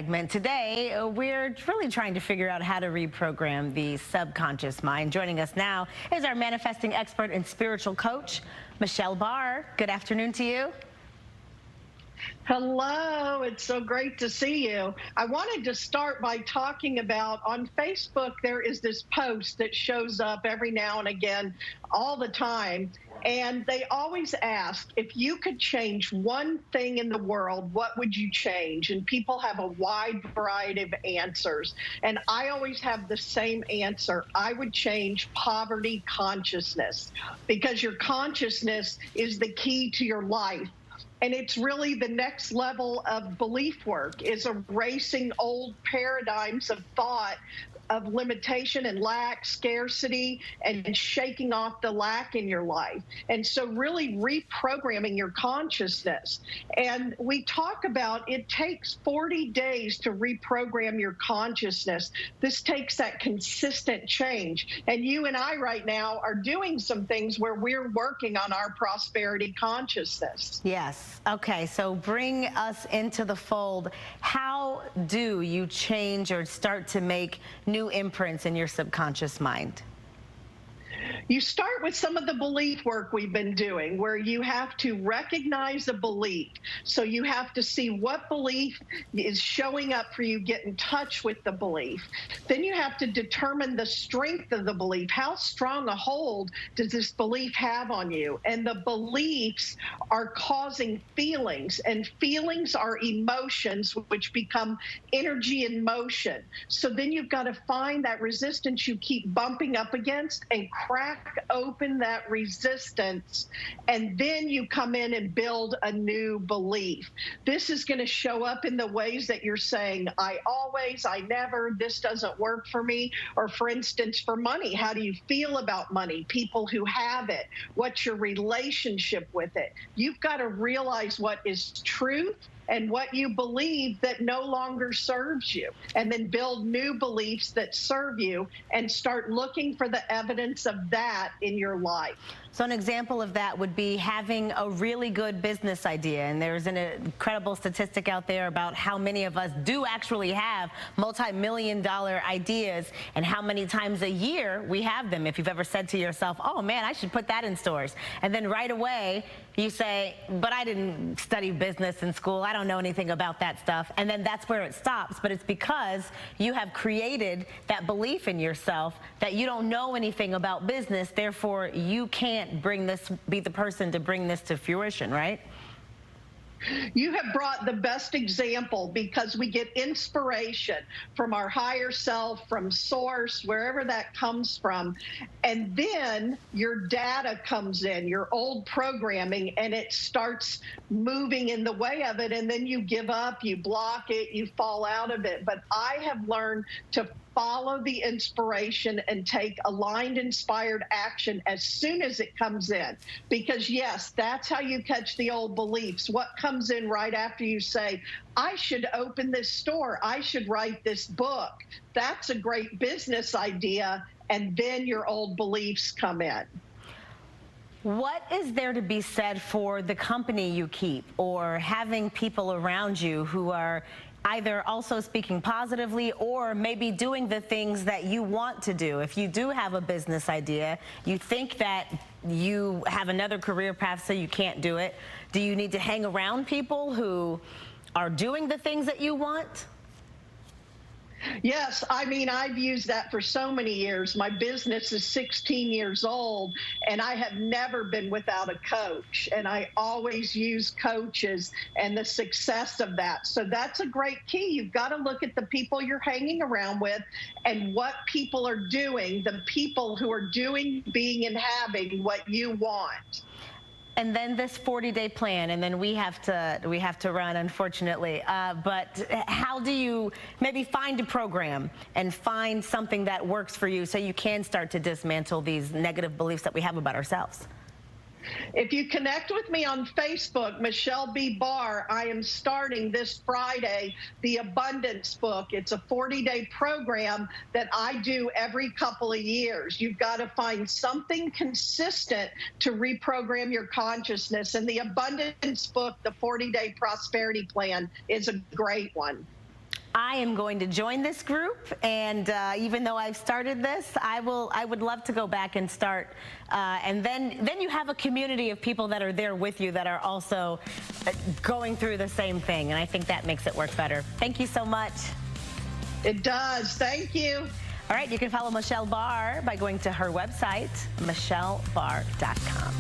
segment. Today, we're really trying to figure out how to reprogram the subconscious mind. Joining us now is our manifesting expert and spiritual coach, Michelle Barr. Good afternoon to you. Hello, it's so great to see you. I wanted to start by talking about on Facebook, there is this post that shows up every now and again, all the time. And they always ask, if you could change one thing in the world, what would you change? And people have a wide variety of answers. And I always have the same answer. I would change poverty consciousness, because your consciousness is the key to your life. And it's really the next level of belief work, is erasing old paradigms of thought of limitation and lack, scarcity, and shaking off the lack in your life. And so really reprogramming your consciousness. And we talk about it takes 40 days to reprogram your consciousness. This takes that consistent change. And you and I right now are doing some things where we're working on our prosperity consciousness. Yes. Okay. So bring us into the fold. How do you change or start to make new imprints in your subconscious mind? You start with some of the belief work we've been doing, where you have to recognize a belief. So you have to see what belief is showing up for you, get in touch with the belief. Then you have to determine the strength of the belief. How strong a hold does this belief have on you? And the beliefs are causing feelings, and feelings are emotions, which become energy in motion. So then you've got to find that resistance you keep bumping up against and crack open that resistance, and then you come in and build a new belief. This is going to show up in the ways that you're saying, I always, I never, this doesn't work for me. Or for instance, for money, how do you feel about money? People who have it, what's your relationship with it? You've got to realize what is truth and what you believe that no longer serves you, and then build new beliefs that serve you and start looking for the evidence of that in your life. So an example of that would be having a really good business idea. And there's an incredible statistic out there about how many of us do actually have multi-million-dollar ideas and how many times a year we have them. If you've ever said to yourself, oh man, I should put that in stores. And then right away you say, but I didn't study business in school. I don't know anything about that stuff. And then that's where it stops. But it's because you have created that belief in yourself that you don't know anything about business. Therefore, you can't be the person to bring this to fruition, right? You have brought the best example, because we get inspiration from our higher self, from source, wherever that comes from. And then your data comes in, your old programming, and it starts moving in the way of it. And then you give up, you block it, you fall out of it. But I have learned to follow the inspiration and take aligned, inspired action as soon as it comes in. Because yes, that's how you catch the old beliefs. What comes in right after you say, I should open this store, I should write this book. That's a great business idea. And then your old beliefs come in. What is there to be said for the company you keep, or having people around you who are either also speaking positively or maybe doing the things that you want to do? If you do have a business idea, you think that you have another career path so you can't do it, do you need to hang around people who are doing the things that you want? Yes, I mean, I've used that for so many years. My business is 16 years old, and I have never been without a coach. And I always use coaches and the success of that. So that's a great key. You've got to look at the people you're hanging around with and what people are doing, the people who are doing, being, and having what you want. And then this 40-day plan, and then we have to run, unfortunately. But how do you maybe find a program and find something that works for you so you can start to dismantle these negative beliefs that we have about ourselves? If you connect with me on Facebook, Michelle B. Barr, I am starting this Friday the Abundance Book. It's a 40-day program that I do every couple of years. You've got to find something consistent to reprogram your consciousness. And the Abundance Book, the 40-day prosperity plan, is a great one. I am going to join this group, and even though I've started this, I would love to go back and start, and then you have a community of people that are there with you that are also going through the same thing, and I think that makes it work better. Thank you so much. It does. Thank you. All right, you can follow Michelle Barr by going to her website, michellebarr.com.